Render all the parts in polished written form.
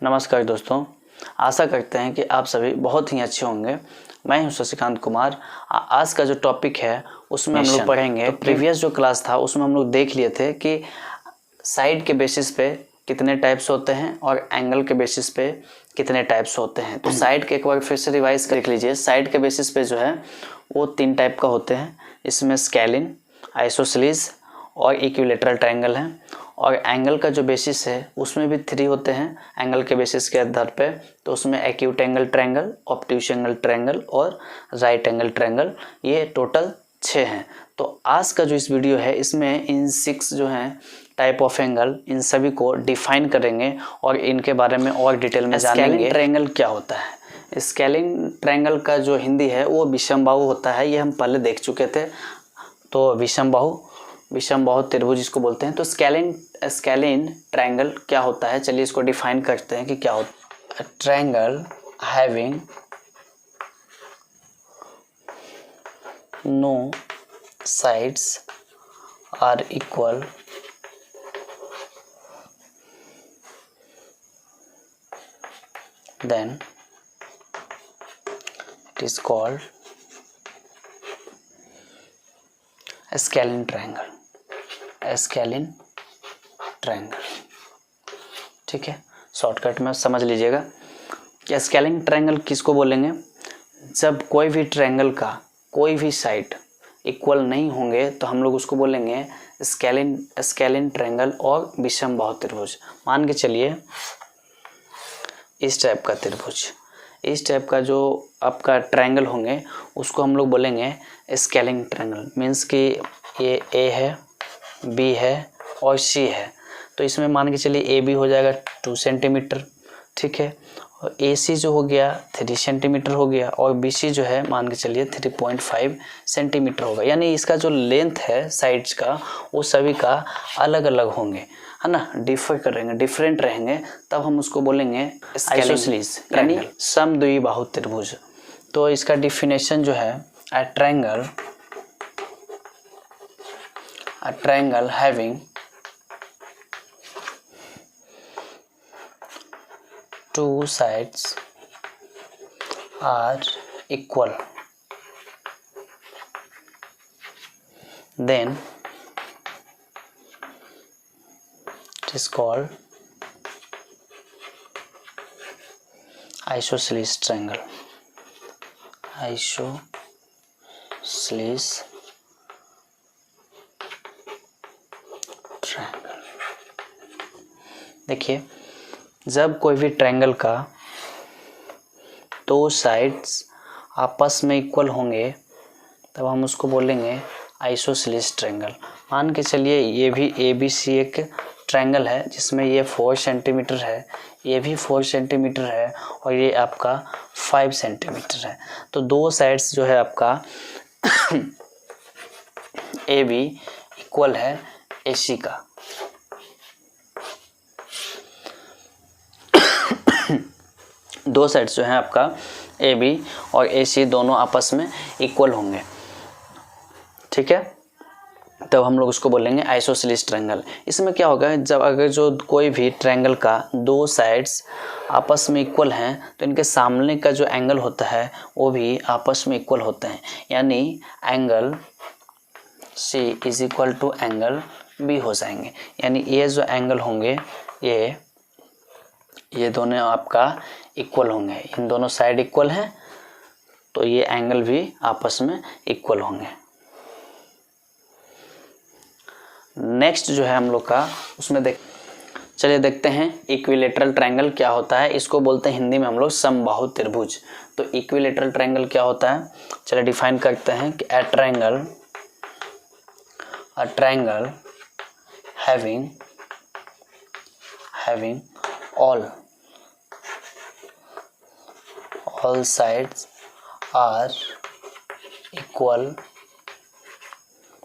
नमस्कार दोस्तों, आशा करते हैं कि आप सभी बहुत ही अच्छे होंगे। मैं हूं शशिकांत कुमार। आज का जो टॉपिक है उसमें हम लोग पढ़ेंगे। प्रीवियस जो क्लास था उसमें हम लोग देख लिए थे कि साइड के बेसिस पे कितने टाइप्स होते हैं और एंगल के बेसिस पे कितने टाइप्स होते हैं। तो साइड के एक बार फिर से रिवाइज कर देख लीजिए। साइड के बेसिस पे जो है वो 3 टाइप का होते हैं। इसमें स्केलिन, आइसोसेलेस और इक्विलेटरल ट्रायंगल है। और एंगल का जो बेसिस है उसमें भी 3 होते हैं एंगल के बेसिस के आधार पे। तो उसमें acute angle triangle, obtuse angle triangle और राइट एंगल ट्रायंगल, ये टोटल 6 हैं। तो आज का जो इस वीडियो है इसमें इन 6 जो हैं टाइप ऑफ एंगल, इन सभी को डिफाइन करेंगे और इनके बारे में और डिटेल में जानेंगे। स्केलिंग ट्रायंगल क्या होता है? स्केलिंग ट्रायंगल का जो हिंदी है वो विषमबाहु होता है। ये हम पहले देख चुके थे। तो विषमबाहु त्रिभुज इसको बोलते हैं। तो स्केलिन ट्रायंगल क्या होता है, चलिए इसको डिफाइन करते हैं कि क्या होता है। Triangle having no sides are equal then it is called a scalene triangle. A scalene triangle, ठीक है। शॉर्टकट में समझ लीजिएगा कि स्केलिंग ट्रायंगल किसको बोलेंगे। जब कोई भी ट्रायंगल का कोई भी साइड इक्वल नहीं होंगे तो हम लोग उसको बोलेंगे स्केलिन ट्रायंगल और विषमबाहु त्रिभुज। मान के चलिए इस टाइप का त्रिभुज, इस टाइप का जो आपका ट्रायंगल होंगे उसको हम लोग बोलेंगे स्केलिंग ट्रायंगल। मीन्स कि ये ए है, बी है और सी है। तो इसमें मान के चलिए ए बी हो जाएगा 2 सेंटीमीटर, ठीक है। और ए सी जो हो गया 3 सेंटीमीटर हो गया और बी सी जो है मान के चलिए 3.5 सेंटीमीटर होगा। यानी इसका जो लेंथ है साइड्स का वो सभी का अलग अलग होंगे, है ना, डिफरेंट रहेंगे। तब हम उसको बोलेंगे आइसोसेलेस यानी समद्विबाहु त्रिभुज। तो इसका डिफिनेशन जो है a triangle having 2 sides are equal, then it is called isosceles triangle. Isosceles triangle। देखिए, जब कोई भी ट्रायंगल का 2 साइड्स आपस में इक्वल होंगे तब हम उसको बोलेंगे आइसोसेलेस ट्रायंगल। मान के चलिए ये भी ए बी सी एक ट्रायंगल है जिसमें ये 4 सेंटीमीटर है, ये भी 4 सेंटीमीटर है और ये आपका 5 सेंटीमीटर है। तो 2 साइड्स जो है आपका ए बी इक्वल है ए सी का। दो साइड्स जो हैं आपका ए बी और ए सी दोनों आपस में इक्वल होंगे, ठीक है। तब हम लोग उसको बोलेंगे आइसोसेलेस ट्रायंगल। इसमें क्या होगा, जब अगर जो कोई भी ट्रायंगल का 2 साइड्स आपस में इक्वल हैं तो इनके सामने का जो एंगल होता है वो भी आपस में इक्वल होते हैं। यानी angle C is equal to angle B हो जाएंगे। यानी ये जो एंगल होंगे ये दोनों आपका इक्वल होंगे। इन दोनों साइड इक्वल हैं तो ये एंगल भी आपस में इक्वल होंगे। नेक्स्ट जो है हम लोग का उसमें चलिए देखते हैं इक्विलेटरल ट्रायंगल क्या होता है। इसको बोलते हैं हिंदी में हम लोग समबाहु त्रिभुज। तो इक्विलेटरल ट्रायंगल क्या होता है, चलिए डिफाइन करते हैं कि a triangle having all sides are equal,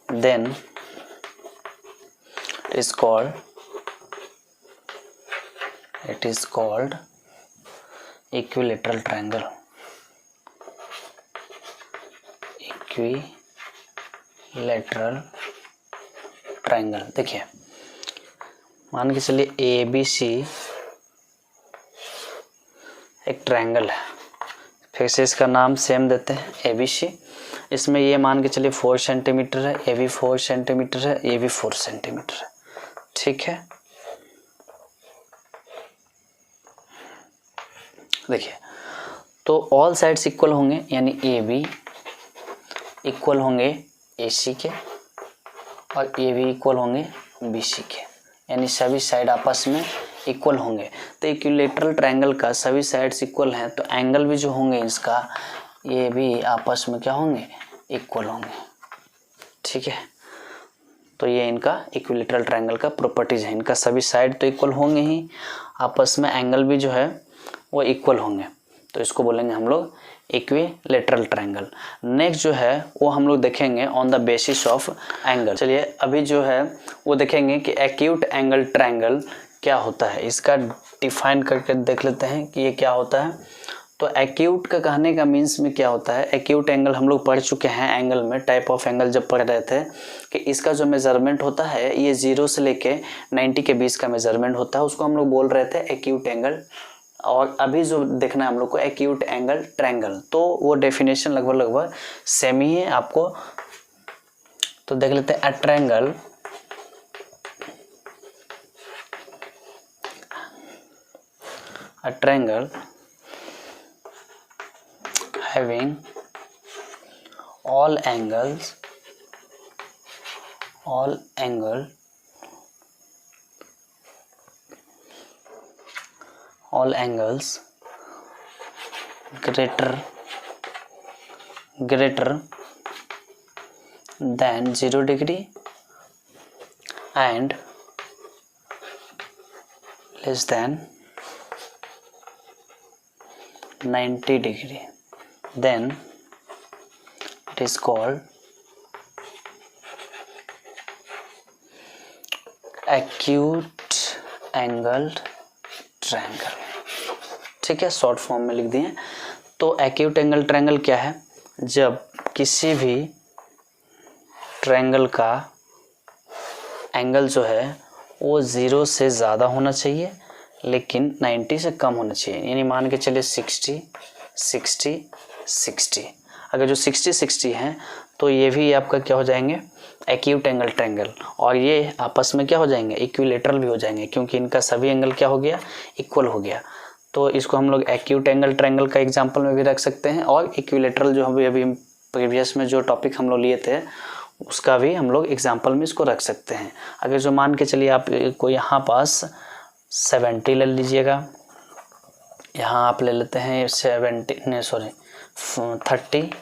then it is called equilateral triangle। Equilateral triangle. देखिए मान के चलिए ए बी सी एक ट्रायंगल है, फिर से इसका नाम सेम देते हैं ABC। इसमें ये मान के चलिए 4 सेंटीमीटर है, ये भी 4 सेंटीमीटर है, ये भी 4 सेंटीमीटर है, ठीक है। देखिए तो ऑल साइड्स इक्वल होंगे, यानी AB इक्वल होंगे AC के और AB इक्वल होंगे BC के, यानी सभी साइड आपस में इक्वल होंगे। तो इक्विलेटरल ट्रायंगल का सभी साइड्स इक्वल हैं, तो एंगल भी जो होंगे इसका ये भी आपस में क्या होंगे, इक्वल होंगे, ठीक है। तो ये इनका इक्विलेटरल ट्रायंगल का प्रॉपर्टीज है, इनका सभी साइड तो इक्वल होंगे ही, आपस में एंगल भी जो है वो इक्वल होंगे, तो इसको बोलेंगे हम लोग इक्विलेटरल ट्रायंगल। नेक्स्ट जो है वो हम लोग देखेंगे on the basis of angle. चलिए अभी जो है वो देखेंगे कि एक्यूट एंगल ट्रायंगल क्या होता है, इसका डिफाइन करके देख लेते हैं कि ये क्या होता है। तो एक्यूट का कहने का मीन्स में क्या होता है, एक्यूट एंगल हम लोग पढ़ चुके हैं एंगल में, टाइप ऑफ एंगल जब पढ़ रहे थे कि इसका जो मेजरमेंट होता है ये 0 से लेके 90 के बीच का मेजरमेंट होता है, उसको हम लोग बोल रहे थे एक्यूट एंगल। और अभी जो देखना है हम लोग को एक्यूट एंगल ट्रायंगल, तो वो डेफिनेशन लगभग सेम ही है आपको। तो देख लेते हैं a triangle having all angles greater than 0 degree and less than 90 degree, then it is called acute angle triangle, ठीक है, शॉर्ट फॉर्म में लिख दिए। तो एक्यूट एंगल ट्रायंगल क्या है, जब किसी भी ट्रायंगल का एंगल जो है वो 0 से ज़्यादा होना चाहिए लेकिन 90 से कम होना चाहिए, यानी मान के चलिए 60 60 60। अगर जो 60 60 हैं तो ये भी आपका क्या हो जाएंगे, एक्यूट एंगल ट्रायंगल, और ये आपस में क्या हो जाएंगे, इक्विलेटरल भी हो जाएंगे, क्योंकि इनका सभी एंगल क्या हो गया, इक्वल हो गया। तो इसको हम लोग एक्यूट एंगल ट्रायंगल का एग्जांपल में भी रख सकते हैं, और इक्विलेटरल जो अभी प्रीवियस में जो टॉपिक हम लोग लिए थे उसका भी हम लोग एग्जांपल में इसको रख सकते हैं। अगर जो मान के चलिए आप को यहाँ पास 70 ले लीजिएगा, यहाँ आप ले लेते हैं 30,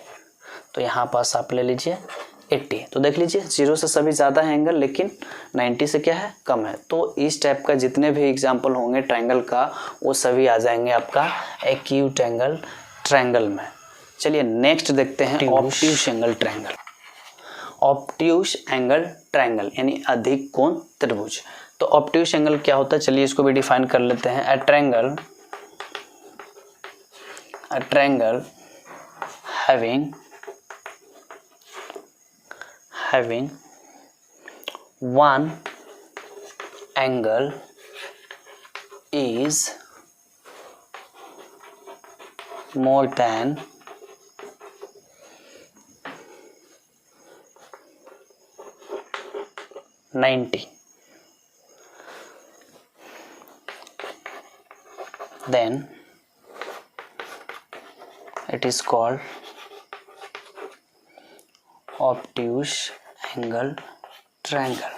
तो यहाँ पास आप ले लीजिए 80। तो देख लीजिए 0 से सभी ज़्यादा है एंगल लेकिन 90 से क्या है, कम है। तो इस टाइप का जितने भी एग्जांपल होंगे ट्रायंगल का वो सभी आ जाएंगे आपका एक्यूट एंगल ट्रायंगल में। चलिए नेक्स्ट देखते हैं obtuse angle triangle. Obtuse angle triangle यानी अधिक कोण त्रिभुज। तो ऑब्ट्यूस एंगल क्या होता है, चलिए इसको भी डिफाइन कर लेते हैं। A triangle having one angle is more than 90, then it is called obtuse angle triangle,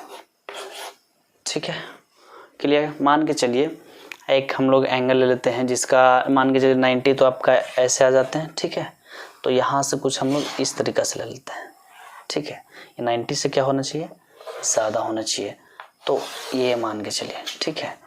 ठीक है, क्लियर। मान के चलिए एक हम लोग एंगल ले लेते हैं जिसका मान के चलिए 90, तो आपका ऐसे आ जाते हैं, ठीक है। तो यहाँ से कुछ हम लोग इस तरीक़ा से ले लेते हैं, ठीक है। ये 90 से क्या होना चाहिए, ज़्यादा होना चाहिए, तो ये मान के चलिए, ठीक है।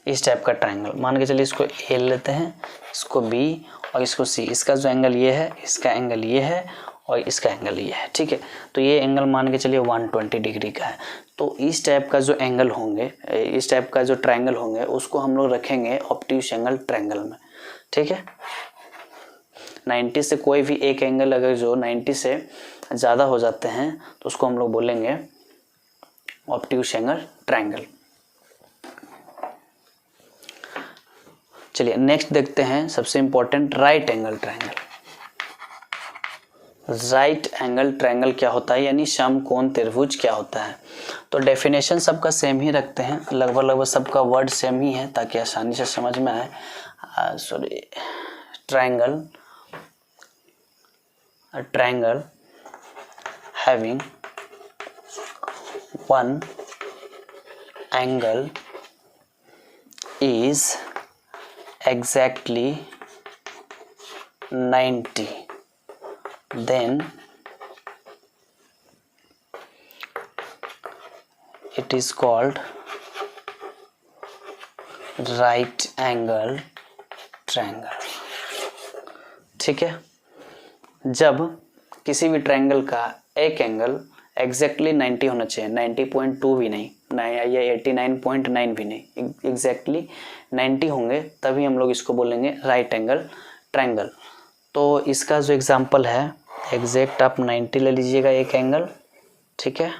इस टाइप का ट्रायंगल मान के चलिए, इसको ए लेते हैं, इसको बी और इसको सी। इसका जो एंगल ये है, इसका एंगल ये है और इसका एंगल ये है, ठीक है। तो ये एंगल मान के चलिए 120 डिग्री का है। तो इस टाइप का जो एंगल होंगे, इस टाइप का जो ट्रायंगल होंगे उसको हम लोग रखेंगे ऑब्ट्यूस एंगल ट्रायंगल में, ठीक है। 90 से कोई भी एक एंगल अगर जो 90 से ज़्यादा हो जाते हैं तो उसको हम लोग बोलेंगे ऑब्ट्यूस एंगल ट्रायंगल। चलिए नेक्स्ट देखते हैं सबसे important right angle triangle. Right angle triangle क्या होता है, यानी समकोण त्रिभुज क्या होता है। तो डेफिनेशन सबका सेम ही रखते हैं, लगभग सबका वर्ड सेम ही है ताकि आसानी से समझ में आए। Triangle, a triangle having one angle is exactly 90, then it is called right angle triangle। ठीक है, जब किसी भी ट्रायंगल का एक एंगल एग्जैक्टली 90 होना चाहिए, 90.2 भी नहीं, या 89.9 भी नहीं, एग्जैक्टली 90 होंगे तभी हम लोग इसको बोलेंगे राइट एंगल ट्रायंगल। तो इसका जो एग्जांपल है एग्जैक्ट आप 90 ले लीजिएगा एक एंगल, ठीक है,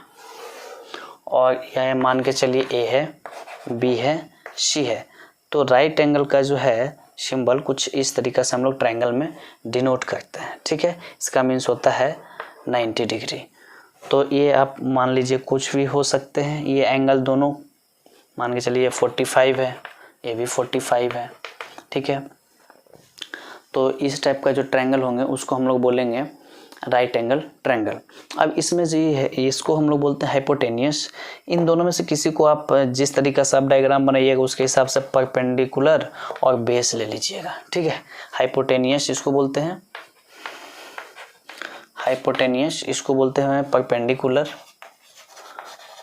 और यह मान के चलिए ए है, बी है, सी है। तो राइट एंगल का जो है सिंबल कुछ इस तरीक़े से हम लोग ट्रायंगल में डिनोट करते हैं, ठीक है। इसका मीन्स होता है 90 डिग्री। तो ये आप मान लीजिए कुछ भी हो सकते हैं, ये एंगल दोनों मान के चलिए 45 है, ये भी 45 है, ठीक है। तो इस टाइप का जो ट्रायंगल होंगे उसको हम लोग बोलेंगे राइट एंगल ट्रायंगल। अब इसमें जो ये है इसको हम लोग बोलते हैं हाइपोटेनियस। इन दोनों में से किसी को आप जिस तरीक़ा से आप डायग्राम बनाइएगा उसके हिसाब से परपेंडिकुलर और बेस ले लीजिएगा, ठीक है। हाइपोटेनियस इसको बोलते हैं, हाइपोटेनियस इसको बोलते हैं परपेंडिकुलर,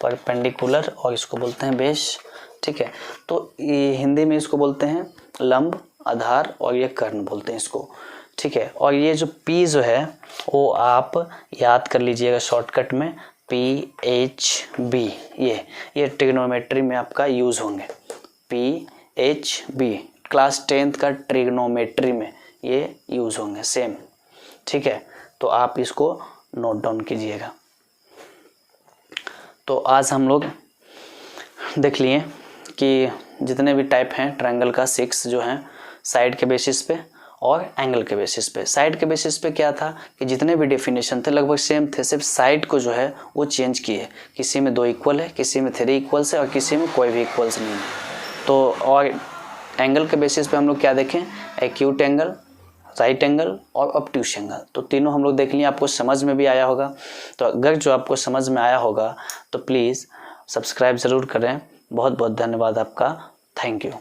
परपेंडिकुलर और इसको बोलते हैं बेस, ठीक है। तो ये हिंदी में इसको बोलते हैं लंब, आधार और ये कर्ण बोलते हैं इसको, ठीक है। और ये जो P जो है वो आप याद कर लीजिएगा शॉर्टकट में PHB, ये ट्रिग्नोमेट्री में आपका यूज़ होंगे। PHB क्लास 10th का ट्रिग्नोमेट्री में ये यूज़ होंगे सेम, ठीक है। तो आप इसको नोट डाउन कीजिएगा। तो आज हम लोग देख लिए कि जितने भी टाइप हैं ट्रायंगल का 6 जो हैं साइड के बेसिस पे और एंगल के बेसिस पे। साइड के बेसिस पे क्या था कि जितने भी डेफिनेशन थे लगभग सेम थे, सिर्फ साइड को जो है वो चेंज किए, किसी में 2 इक्वल है, किसी में 3 इक्वल्स है और किसी में कोई भी इक्वल्स नहीं है। तो और एंगल के बेसिस पे हम लोग क्या देखें, एक्यूट एंगल, राइट एंगल और ऑब्ट्यूस एंगल। तो तीनों हम लोग देख लिए, आपको समझ में भी आया होगा। तो अगर जो आपको समझ में आया होगा तो प्लीज़ सब्सक्राइब ज़रूर करें। बहुत बहुत धन्यवाद आपका, थैंक यू।